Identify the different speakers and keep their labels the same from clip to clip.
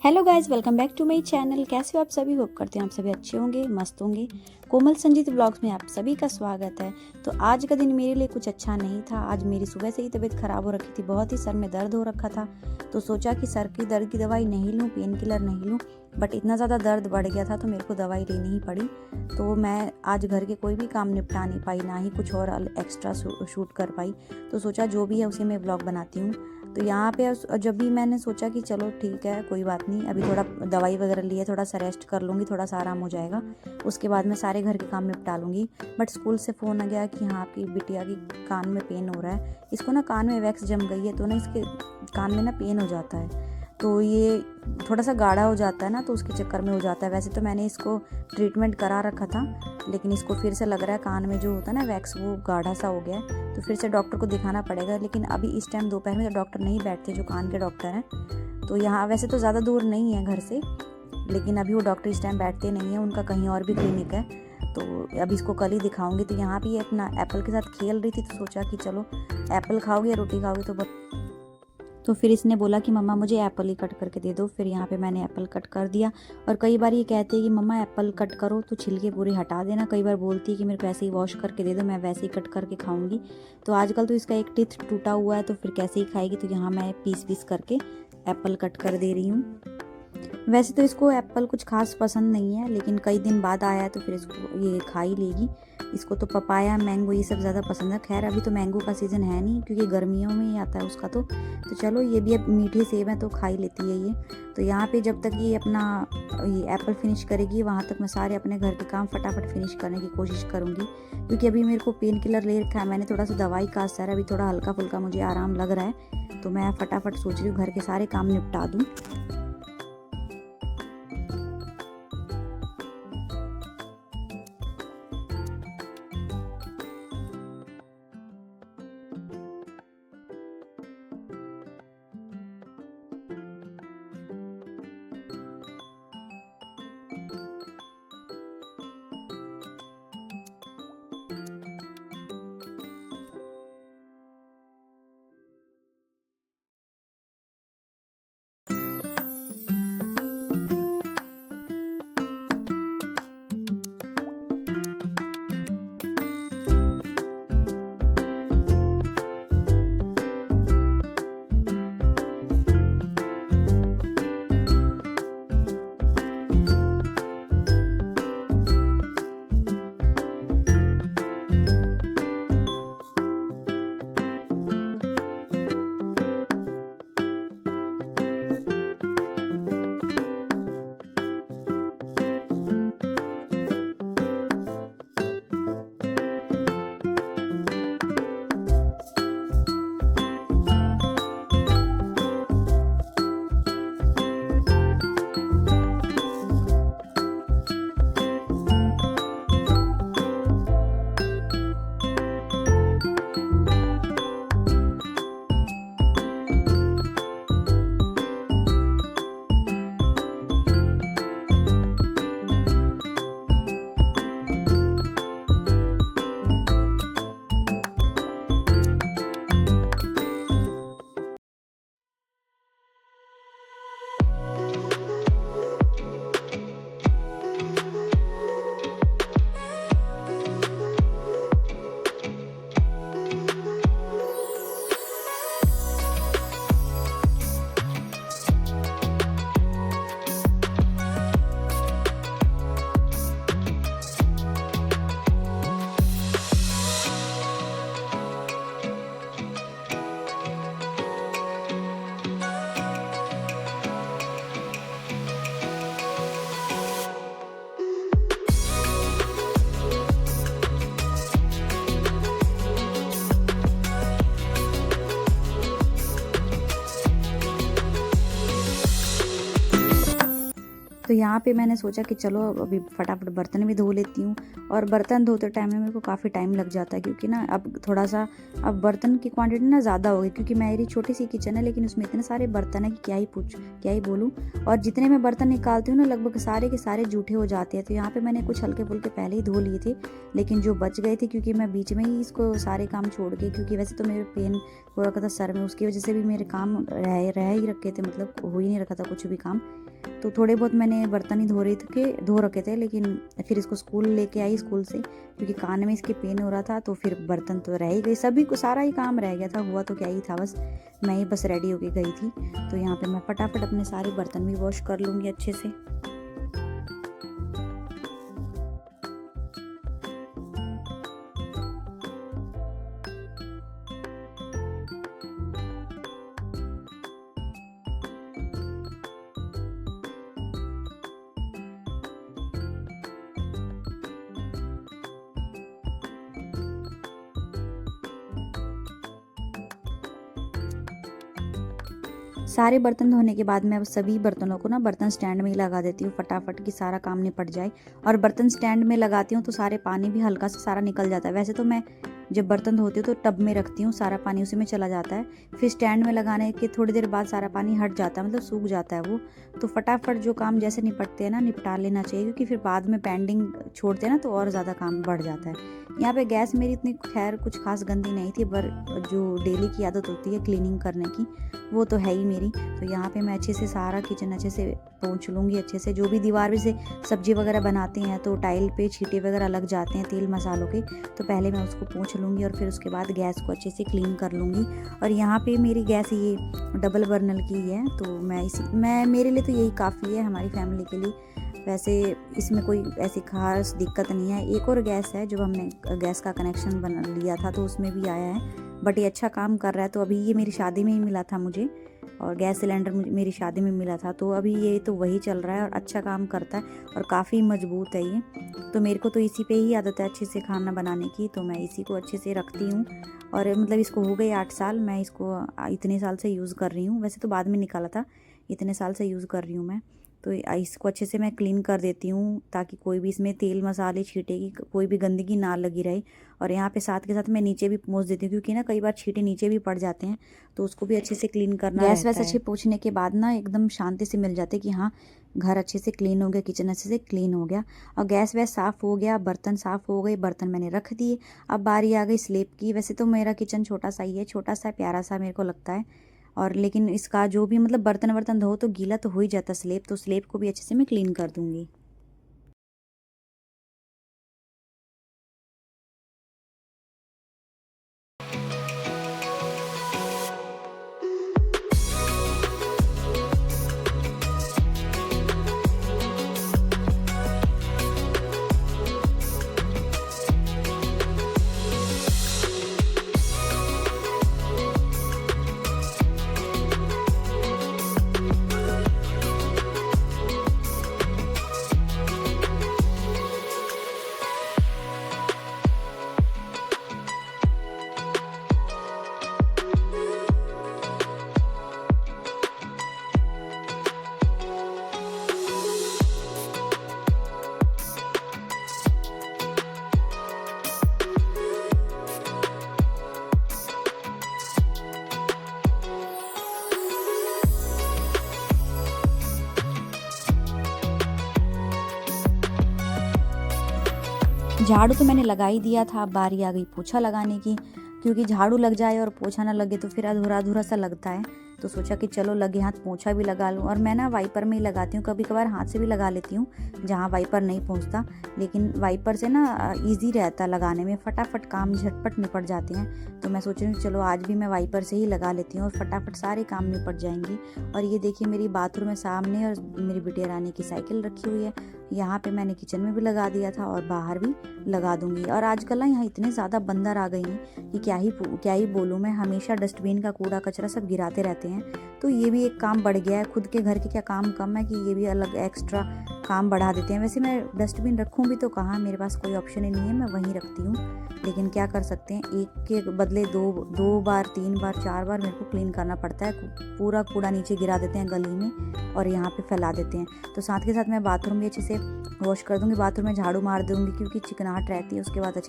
Speaker 1: Hello guys, welcome back to my channel. कैसे हो आप सभी? होप करते हैं आप सभी अच्छे होंगे, मस्त होंगे। कोमल संजीत ब्लॉग्स में आप सभी का स्वागत है। तो आज का दिन मेरे लिए कुछ अच्छा नहीं था। आज मेरी सुबह से ही तबीयत खराब हो रखी थी, बहुत ही सर में दर्द हो रखा था। तो सोचा कि सर की दर्द की दवाई नहीं लूँ, पेन किलर नहीं लूँ, बट इतना ज़्यादा दर्द बढ़ गया था तो मेरे को दवाई लेनी ही पड़ी। तो मैं आज घर के कोई भी काम निपटा नहीं पाई, ना ही कुछ और एक्स्ट्रा शूट कर पाई। तो सोचा जो भी है उसी में ब्लॉग बनाती हूँ। तो यहाँ पे जब भी मैंने सोचा कि चलो ठीक है, कोई बात नहीं, अभी थोड़ा दवाई वगैरह लिए थोड़ा सा रेस्ट कर लूँगी, थोड़ा सा आराम हो जाएगा, उसके बाद मैं सारे घर के काम निपटा लूँगी। बट स्कूल से फ़ोन आ गया कि हाँ, आपकी बिटिया की कान में पेन हो रहा है, इसको ना कान में वैक्स जम गई है, तो ना इसके कान में ना पेन हो जाता है। तो ये थोड़ा सा गाढ़ा हो जाता है ना, तो उसके चक्कर में हो जाता है। वैसे तो मैंने इसको ट्रीटमेंट करा रखा था, लेकिन इसको फिर से लग रहा है कान में जो होता है ना वैक्स, वो गाढ़ा सा हो गया है, तो फिर से डॉक्टर को दिखाना पड़ेगा। लेकिन अभी इस टाइम दोपहर में तो डॉक्टर नहीं बैठते जो कान के डॉक्टर हैं। तो यहाँ वैसे तो ज़्यादा दूर नहीं है घर से, लेकिन अभी वो डॉक्टर इस टाइम बैठते नहीं हैं, उनका कहीं और भी क्लिनिक है। तो अभी इसको कल ही दिखाऊंगी। तो यहाँ भी अपना एप्पल के साथ खेल रही थी, तो सोचा कि चलो एप्पल खाओगी या रोटी खाओगी। तो फिर इसने बोला कि मम्मा मुझे एप्पल ही कट करके दे दो। फिर यहाँ पे मैंने एप्पल कट कर दिया। और कई बार ये कहते हैं कि मम्मा एप्पल कट करो तो छिलके पूरे हटा देना। कई बार बोलती है कि मेरे को ऐसे ही वॉश करके दे दो, मैं वैसे ही कट करके खाऊंगी। तो आजकल तो इसका एक टीथ टूटा हुआ है, तो फिर कैसे ही खाएगी। तो यहाँ मैं पीस पीस करके एप्पल कट कर दे रही हूँ। वैसे तो इसको एप्पल कुछ खास पसंद नहीं है, लेकिन कई दिन बाद आया है तो फिर इसको ये खा ही लेगी। इसको तो पपाया, मैंगो ये सब ज़्यादा पसंद है। खैर अभी तो मैंगो का सीज़न है नहीं, क्योंकि गर्मियों में ही आता है उसका। तो चलो, ये भी अब मीठे सेब है तो खा ही लेती है ये। तो यहाँ पे जब तक ये अपना ये एप्पल फिनिश करेगी, वहाँ तक मैं सारे अपने घर के काम फटाफट फिनिश करने की कोशिश करूँगी। क्योंकि अभी मेरे को पेन किलर ले रखा है मैंने, थोड़ा सा दवाई का असर है, अभी थोड़ा हल्का फुल्का मुझे आराम लग रहा है। तो मैं फटाफट सोच रही हूँ घर के सारे काम निपटा दूँ। तो यहाँ पे मैंने सोचा कि चलो अभी फटाफट बर्तन भी धो लेती हूँ। और बर्तन धोते टाइम में मेरे को काफ़ी टाइम लग जाता है, क्योंकि ना अब थोड़ा सा अब बर्तन की क्वांटिटी ना ज़्यादा हो गई, क्योंकि मेरी छोटी सी किचन है लेकिन उसमें इतने सारे बर्तन है कि क्या ही बोलूँ। और जितने मैं बर्तन निकालती हूँ ना लगभग सारे के सारे जूठे हो जाते हैं। तो यहाँ पे मैंने कुछ हल्के फुल्के पहले ही धो लिए थे, लेकिन जो बच गए थे, क्योंकि मैं बीच में ही इसको सारे काम छोड़ के, क्योंकि वैसे तो मेरे पेन हो रखा था सर में, उसकी वजह से भी मेरे काम रह ही रखे थे, मतलब हो ही नहीं रखा था कुछ भी काम। तो थोड़े बहुत मैंने बर्तन ही धो रखे थे, लेकिन फिर इसको स्कूल लेके आई स्कूल से, क्योंकि कान में इसके पेन हो रहा था। तो फिर बर्तन तो रह ही गए, सभी को सारा ही काम रह गया था, हुआ तो क्या ही था, बस मैं ही बस रेडी होके गई थी। तो यहाँ पे मैं फटाफट अपने सारे बर्तन भी वॉश कर लूँगी अच्छे से। सारे बर्तन धोने के बाद मैं अब सभी बर्तनों को ना बर्तन स्टैंड में ही लगा देती हूँ फटाफट, कि सारा काम निपट जाए। और बर्तन स्टैंड में लगाती हूँ तो सारे पानी भी हल्का सा सारा निकल जाता है। वैसे तो मैं जब बर्तन धोती हूँ तो टब में रखती हूँ, सारा पानी उसी में चला जाता है। फिर स्टैंड में लगाने के थोड़ी देर बाद सारा पानी हट जाता है, मतलब सूख जाता है वो। तो फटाफट जो काम जैसे निपटते हैं ना निपटा लेना चाहिए, क्योंकि फिर बाद में पेंडिंग छोड़ते हैं ना तो और ज़्यादा काम बढ़ जाता है। यहाँ पे गैस मेरी इतनी खैर कुछ खास गंदी नहीं थी, पर जो डेली की आदत होती है क्लीनिंग करने की वो तो है ही मेरी। तो यहाँ पे मैं अच्छे से सारा किचन अच्छे से पोंछ लूँगी अच्छे से। जो भी दीवार में से सब्जी वगैरह बनाते हैं तो टाइल पे छींटे वगैरह लग जाते हैं तेल मसालों के, तो पहले मैं उसको पोंछ लूँगी और फिर उसके बाद गैस को अच्छे से क्लीन कर लूँगी। और यहाँ पे मेरी गैस ये डबल बर्नर की है, तो मैं मेरे लिए तो यही काफ़ी है हमारी फैमिली के लिए। वैसे इसमें कोई ऐसी खास दिक्कत नहीं है। एक और गैस है जो हमने गैस का कनेक्शन बना लिया था तो उसमें भी आया है, बट ये अच्छा काम कर रहा है। तो अभी ये मेरी शादी में ही मिला था मुझे, और गैस सिलेंडर मेरी शादी में मिला था, तो अभी ये तो वही चल रहा है और अच्छा काम करता है और काफ़ी मजबूत है ये। तो मेरे को तो इसी पे ही आदत है अच्छे से खाना बनाने की, तो मैं इसी को अच्छे से रखती हूँ। और मतलब इसको हो गए 8 साल, मैं इसको इतने साल से यूज़ कर रही हूँ। वैसे तो बाद में निकाला था, इतने साल से यूज़ कर रही हूँ मैं। तो इसको अच्छे से मैं क्लीन कर देती हूँ, ताकि कोई भी इसमें तेल मसाले छींटे की कोई भी गंदगी ना लगी रहे। और यहाँ पे साथ के साथ मैं नीचे भी पोंछ देती हूँ, क्योंकि ना कई बार छींटे नीचे भी पड़ जाते हैं, तो उसको भी अच्छे से क्लीन करना रहता है। गैस वैसे अच्छे पोंछने के बाद ना एकदम शांति से मिल जाते कि हाँ घर अच्छे से क्लीन हो गया, किचन अच्छे से क्लीन हो गया। और गैस वैस साफ़ हो गया, बर्तन साफ़ हो गए, बर्तन मैंने रख दिए। अब बारी आ गई स्लैब की। वैसे तो मेरा किचन छोटा सा ही है, छोटा सा प्यारा सा मेरे को लगता है, और लेकिन इसका जो भी मतलब बर्तन वर्तन धो तो गीला तो हो ही जाता स्लैब, तो स्लैब को भी अच्छे से मैं क्लीन कर दूँगी। झाड़ू तो मैंने लगा ही दिया था, अब बारी आ गई पोछा लगाने की, क्योंकि झाड़ू लग जाए और पोछा ना लगे तो फिर अधूरा अधूरा सा लगता है। तो सोचा कि चलो लगे हाथ पोछा भी लगा लूँ। और मैं ना वाइपर में ही लगाती हूँ, कभी कभार हाथ से भी लगा लेती हूँ जहाँ वाइपर नहीं पहुँचता, लेकिन वाइपर से ना ईजी रहता है लगाने में, फटाफट काम झटपट निपट जाते हैं। तो मैं सोच रही हूँ चलो आज भी मैं वाइपर से ही लगा लेती हूँ और फटाफट सारे काम निपट जाएंगे। और ये देखिए मेरी बाथरूम में सामने और मेरी बिटिया रानी की साइकिल रखी हुई है, यहाँ पे मैंने किचन में भी लगा दिया था और बाहर भी लगा दूंगी। और आजकल ना यहाँ इतने ज़्यादा बंदर आ गए हैं कि क्या ही बोलूँ मैं, हमेशा डस्टबिन का कूड़ा कचरा सब गिराते रहते हैं। तो ये भी एक काम बढ़ गया है, खुद के घर के क्या काम कम है कि ये भी अलग एक्स्ट्रा काम बढ़ा देते हैं। वैसे मैं डस्टबिन रखूँ भी तो कहाँ, मेरे पास कोई ऑप्शन ही नहीं है, मैं वहीं रखती हूँ। लेकिन क्या कर सकते हैं, एक के बदले दो बार 3 बार 4 बार मेरे को क्लीन करना पड़ता है। पूरा कूड़ा नीचे गिरा देते हैं गली में और यहाँ पे फैला देते हैं। तो साथ के साथ मैं बाथरूम भी अच्छे से वॉश कर दूँगी, बाथरूम में झाड़ू मार दूँगी, क्योंकि चिकनाहट रहती है, उसके बाद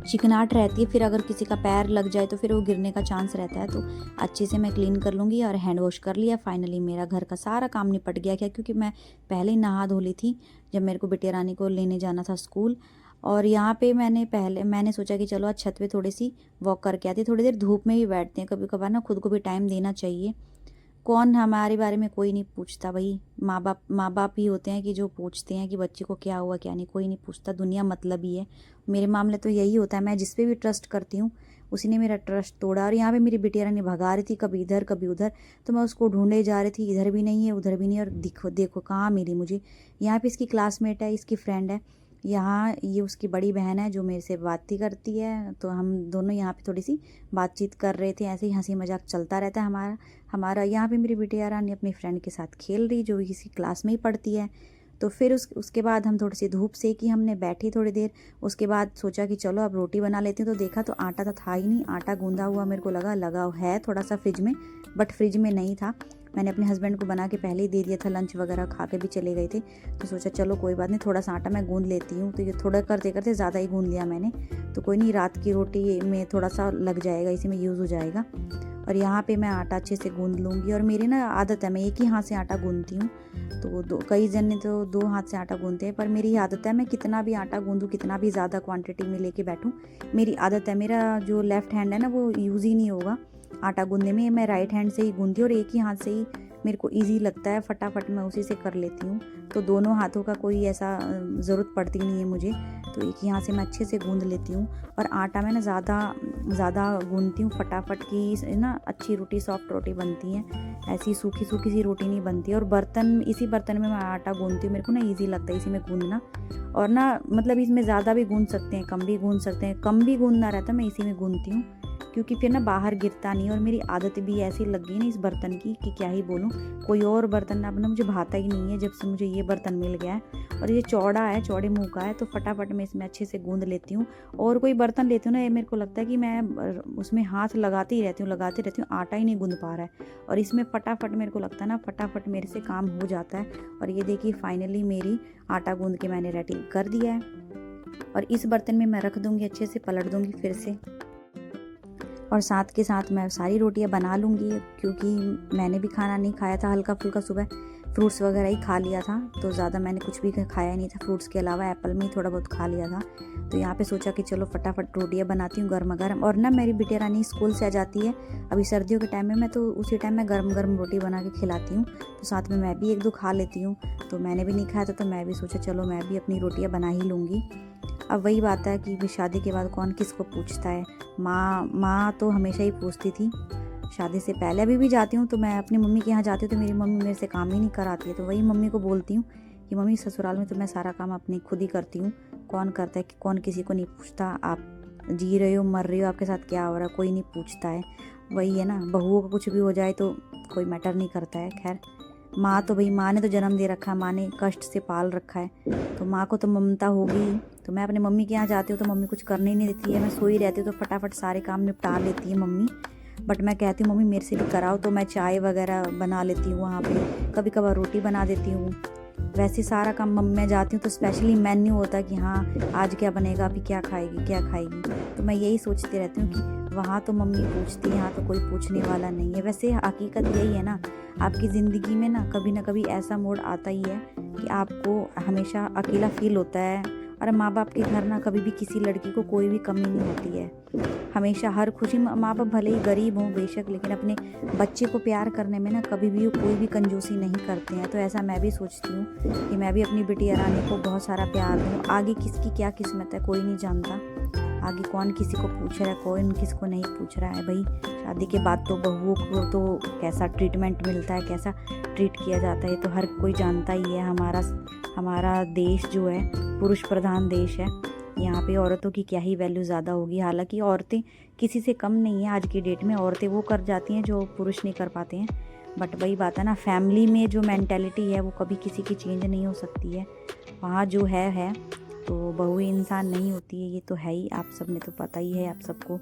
Speaker 1: चिकनाहट रहती है, फिर अगर किसी का पैर लग जाए तो फिर वो गिरने का चांस रहता है। तो अच्छे से मैं क्लीन कर लूँगी। और हैंड वॉश कर लिया। फाइनली मेरा घर का सारा काम निपट गया। क्या, क्योंकि मैं पहले ही नहा धो ली थी जब मेरे को बिटिया रानी को लेने जाना था स्कूल। और यहाँ पे मैंने सोचा कि चलो आज छत पे थोड़ी सी वॉक करके आती, थोड़ी देर धूप में भी बैठते हैं, कभी कभार ना खुद को भी टाइम देना चाहिए। कौन हमारे बारे में कोई नहीं पूछता भाई, माँ बाप ही होते हैं कि जो पूछते हैं कि बच्चे को क्या हुआ क्या नहीं, कोई नहीं पूछता, दुनिया मतलब ही है। मेरे मामले तो यही होता है, मैं जिस पे भी ट्रस्ट करती हूँ उसी ने मेरा ट्रस्ट तोड़ा। और यहाँ पे मेरी बिटिया रानी भगा रही थी कभी इधर कभी उधर, तो मैं उसको ढूंढे जा रही थी, इधर भी नहीं है उधर भी नहीं है, और देखो देखो कहाँ मिली मुझे। यहाँ पे इसकी क्लासमेट है, इसकी फ्रेंड है, यहाँ ये उसकी बड़ी बहन है जो मेरे से बात ही करती है। तो हम दोनों यहाँ पे थोड़ी सी बातचीत कर रहे थे, ऐसे ही हंसी मजाक चलता रहता है हमारा। यहाँ पे मेरी बिटिया रानी अपनी फ्रेंड के साथ खेल रही, जो इसी क्लास में ही पढ़ती है। तो फिर उसके बाद हम थोड़ी सी धूप सेकी, हमने बैठी थोड़ी देर। उसके बाद सोचा कि चलो अब रोटी बना लेती हूँ। तो देखा तो आटा तो था ही नहीं, आटा गूंदा हुआ मेरे को लगा है थोड़ा सा फ्रिज में, बट फ्रिज में नहीं था। मैंने अपने हस्बैंड को बना के पहले ही दे दिया था, लंच वगैरह खा के भी चले गए थे। तो सोचा चलो कोई बात नहीं, थोड़ा सा आटा मैं गूंद लेती हूँ। तो ये थोड़ा करते करते ज़्यादा ही गूंद लिया मैंने। तो कोई नहीं, रात की रोटी में थोड़ा सा लग जाएगा, इसी में यूज़ हो जाएगा। और यहाँ पे मैं आटा अच्छे से गूंद लूँगी। और मेरी ना आदत है, मैं एक ही हाथ से आटा गूंदती हूँ। तो कई जन ने तो 2 हाथ से आटा गूंदते हैं, पर मेरी आदत है मैं कितना भी आटा गूंदूँ, कितना भी ज़्यादा क्वांटिटी में लेके बैठूँ, मेरी आदत है। मेरा जो लेफ़्ट हैंड है ना वो यूज़ ही नहीं होगा आटा गूंदने में, मैं राइट हैंड से ही गूंदती हूँ। और एक ही हाथ से ही मेरे को ईजी लगता है, फटाफट मैं उसी से कर लेती हूँ। तो दोनों हाथों का कोई ऐसा ज़रूरत पड़ती नहीं है मुझे। तो एक ही हाथ से मैं अच्छे से गूंद लेती हूँ। और आटा मैं ना ज़्यादा गूंदती हूँ, फटाफट की ना अच्छी रोटी, सॉफ्ट रोटी बनती है, ऐसी सूखी सी रोटी नहीं बनती। और इसी बर्तन में मैं आटा गूंदती हूँ, मेरे को ना ईजी लगता है इसी में गूंदना। और ना मतलब इसमें ज़्यादा भी गूंद सकते हैं, कम भी गूंद सकते हैं, कम भी गूंदना रहता है, मैं इसी में गूंदती हूँ, क्योंकि फिर ना बाहर गिरता नहीं। और मेरी आदत भी ऐसी लग गई ना इस बर्तन की कि क्या ही बोलूँ। कोई और बर्तन ना अपना मुझे भाता ही नहीं है जब से मुझे ये बर्तन मिल गया है। और ये चौड़ा है, चौड़े मुंह का है, तो फटाफट मैं इसमें अच्छे से गूंद लेती हूँ। और कोई बर्तन लेती हूँ ना, ये मेरे को लगता है कि मैं उसमें हाथ लगाती रहती हूँ, आटा ही नहीं गूंद पा रहा है। और इसमें फटाफट मेरे को लगता है ना, फटाफट मेरे से काम हो जाता है। और ये देखिए फाइनली मेरी आटा गूंद के मैंने रेडी कर दिया है। और इस बर्तन में मैं रख दूँगी, अच्छे से पलट दूँगी फिर से। और साथ के साथ मैं सारी रोटियां बना लूँगी, क्योंकि मैंने भी खाना नहीं खाया था, हल्का फुल्का सुबह फ्रूट्स वगैरह ही खा लिया था। तो ज़्यादा मैंने कुछ भी खाया नहीं था, फ्रूट्स के अलावा एप्पल में ही थोड़ा बहुत खा लिया था। तो यहाँ पे सोचा कि चलो फटाफट रोटियां बनाती हूँ गर्मा गर्म। और ना मेरी बिटिया रानी स्कूल से आ जाती है अभी सर्दियों के टाइम में, मैं तो उसी टाइम में गर्म गर्म रोटी बना के खिलाती हूँ। तो साथ में मैं भी 1-2 खा लेती हूँ। तो मैंने भी नहीं खाया था, तो मैं भी सोचा चलो मैं भी अपनी रोटियाँ बना ही लूँगी। अब वही बात है कि शादी के बाद कौन किसको पूछता है। माँ तो हमेशा ही पूछती थी, शादी से पहले। अभी भी जाती हूँ तो मैं अपनी मम्मी के यहाँ जाती हूँ तो मेरी मम्मी मेरे से काम ही नहीं कराती है। तो वही मम्मी को बोलती हूँ कि मम्मी ससुराल में तो मैं सारा काम अपनी खुद ही करती हूँ, कौन करता है, कि कौन किसी को नहीं पूछता। आप जी रहे हो, मर रहे हो, आपके साथ क्या हो रहा है, कोई नहीं पूछता है। वही है ना, बहुओं को कुछ भी हो जाए तो कोई मैटर नहीं करता है। खैर माँ तो भाई, माँ ने तो जन्म दे रखा है, माँ ने कष्ट से पाल रखा है, तो माँ को तो ममता होगी। तो मैं अपने मम्मी के यहाँ जाती हूँ तो मम्मी कुछ करने ही नहीं देती है। मैं सोई रहती हूँ तो फटाफट सारे काम निपटा लेती है मम्मी। बट मैं कहती हूँ मम्मी मेरे से भी कराओ, तो मैं चाय वगैरह बना लेती हूँ वहाँ पे, कभी कभार रोटी बना देती हूँ। वैसे सारा काम मैं जाती हूँ तो स्पेशली मेन्यू होता है कि हाँ आज क्या बनेगा, अभी क्या खाएगी। तो मैं यही सोचती रहती हूँ कि वहाँ तो मम्मी पूछती है, यहाँ तो कोई पूछने वाला नहीं है। वैसे हकीकत यही है ना, आपकी ज़िंदगी में ना कभी ऐसा मोड़ आता ही है कि आपको हमेशा अकेला फील होता है। और माँ बाप के घर ना कभी भी किसी लड़की को कोई भी कमी नहीं होती है, हमेशा हर खुशी। माँ बाप भले ही गरीब हों बेशक, लेकिन अपने बच्चे को प्यार करने में ना कभी भी कोई भी कंजूसी नहीं करते हैं। तो ऐसा मैं भी सोचती हूँ कि मैं भी अपनी बिटिया रानी को बहुत सारा प्यार दूँ। आगे किसकी क्या किस्मत है कोई नहीं जानता, आगे कौन किसी को पूछ रहा है, कौन किसको नहीं पूछ रहा है। भाई शादी के बाद तो बहुओं को तो कैसा ट्रीटमेंट मिलता है, कैसा ट्रीट किया जाता है, तो हर कोई जानता ही है। हमारा देश जो है पुरुष प्रधान देश है, यहाँ पे औरतों की क्या ही वैल्यू ज़्यादा होगी। हालांकि औरतें किसी से कम नहीं है आज की डेट में, औरतें वो कर जाती हैं जो पुरुष नहीं कर पाते हैं। बट वही बात है ना, फैमिली में जो मेंटेलिटी है वो कभी किसी की चेंज नहीं हो सकती है। वहाँ जो है तो बहू इंसान नहीं होती है, ये तो है ही, आप सब ने तो पता ही है आप सबको।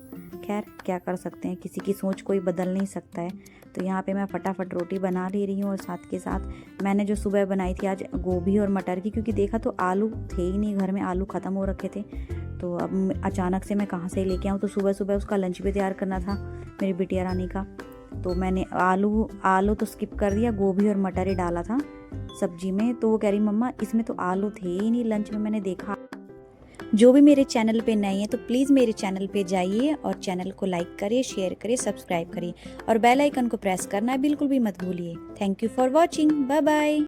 Speaker 1: खैर क्या कर सकते हैं, किसी की सोच कोई बदल नहीं सकता है। तो यहाँ पे मैं फटाफट रोटी बना ले रही हूँ और साथ के साथ मैंने जो सुबह बनाई थी आज गोभी और मटर की, क्योंकि देखा तो आलू थे ही नहीं घर में, आलू ख़त्म हो रखे थे। तो अब अचानक से मैं कहाँ से लेके आऊँ, तो सुबह सुबह उसका लंच भी तैयार करना था मेरी बिटिया रानी का। तो मैंने आलू तो स्किप कर दिया, गोभी और मटर ही डाला था सब्जी में। तो वो कह रही मम्मा इसमें तो आलू थे ही नहीं लंच में, मैंने देखा। जो भी मेरे चैनल पे नए हैं तो प्लीज़ मेरे चैनल पे जाइए और चैनल को लाइक करिए, शेयर करिए, सब्सक्राइब करिए और बेल आइकन को प्रेस करना बिल्कुल भी मत भूलिए। Thank you for watching, bye bye.